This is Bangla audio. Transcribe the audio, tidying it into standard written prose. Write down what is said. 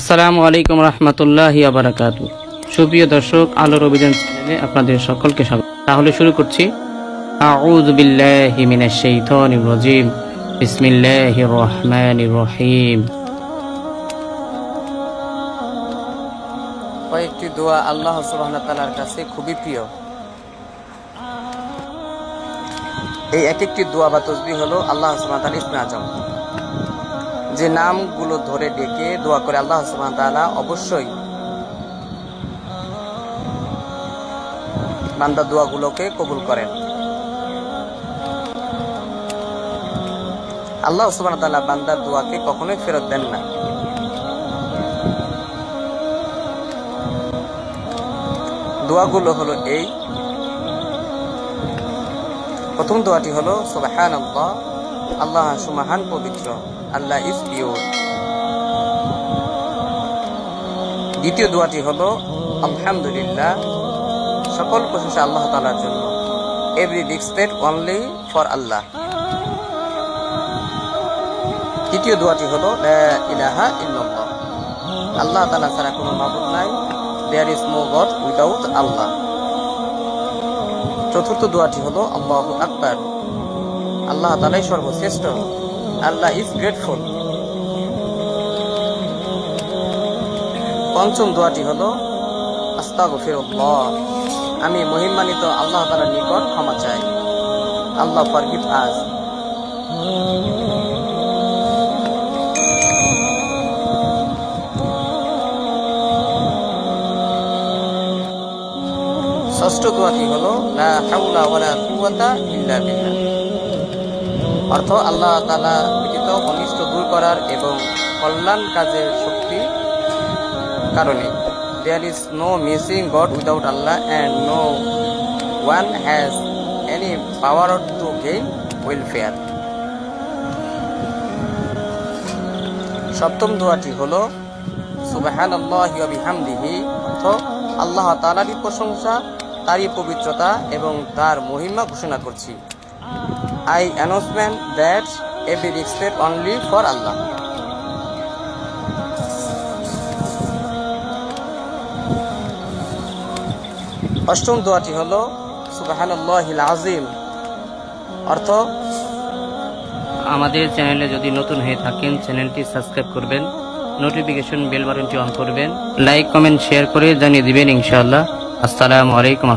আসসালামু আলাইকুম রহমতুল্লাহি ওয়া বারাকাতুহু। সুপ্রিয় দর্শক, আলোর অভিযান চ্যানেলে আপনাদের সকলকে স্বাগত। তাহলে শুরু করছি। আউযু বিল্লাহি মিনাশ শাইতানির রাজিম। বিসমিল্লাহির রহমানির রহিম। কয়েকটি দোয়া আল্লাহ সুবহানাহু ওয়া তাআলার কাছে খুবই প্রিয়। এই এক একটি দোয়া বা তাসবিহ হলো আল্লাহ সুবহানাহু ওয়া তাআলার ইসমে আজম। যে নামগুলো ধরে ডেকে দোয়া করে আল্লাহ সুবহানাহু ওয়া তাআলা অবশ্যই বান্দার দোয়াগুলোকে কবুল করেন। আল্লাহ সুবহানাহু ওয়া তাআলা বান্দার দোয়াকে কখনোই ফেরত দেন না। দোয়াগুলো হলো এই। প্রথম দোয়াটি হলো সুবহানাল্লাহ, আল্লাহ সুবহান পবিত্র, আল্লাহ ইজ পিওর। দ্বিতীয় দোয়াটি হলো আলহামদুলিল্লাহ, সকল প্রশংসা আল্লাহ তাআলার জন্য। এভরি রেসপেক্ট অনলি ফর আল্লাহ। তৃতীয় দোয়াটি হলো লা ইলাহা ইল্লাল্লাহ, আল্লাহ তাআলা ছাড়া কোনো মাবুদ নাই। There is no God without Allah. চতুর্থ দোয়াটি হলো আল্লাহু আকবার, আল্লাহ তাআলাই সর্বশ্রেষ্ঠ। Allah is grateful. পঞ্চম দোয়াটি হলো আস্তাগফিরুল্লাহ, আমি মহিমান্বিত আল্লাহ তাআলার নিকট ক্ষমা চাই। আল্লাহ ফরগিভ আস। ষষ্ঠ দোয়াটি হলো লা হাওলা ওয়ালা কুওয়াতা ইল্লা বিল্লাহ, অর্থ আল্লাহ তাআলা ব্যতীত অনিষ্ট দূর করার এবং কল্যাণ কাজের শক্তি কারণে। There is no missing God without Allah and no one has any power to gain welfare. সপ্তম দোয়াটি হলো সুবহানাল্লাহি ওয়া বিহামদিহি, অর্থ আল্লাহ তাআলারই প্রশংসা, তারই পবিত্রতা এবং তার মহিমা ঘোষণা করছি। I announcement that every respect only for Allah. অষ্টম দোয়াটি হলো সুবহানাল্লাহিল আযীম, অর্থ আমাদের চ্যানেলে যদি নতুন হয়ে থাকেন চ্যানেলটি সাবস্ক্রাইব করবেন, নোটিফিকেশন বেল বাটনটি অন করবেন, লাইক কমেন্ট শেয়ার করে জানিয়ে দিবেন ইনশাআল্লাহ। আসসালামু আলাইকুম।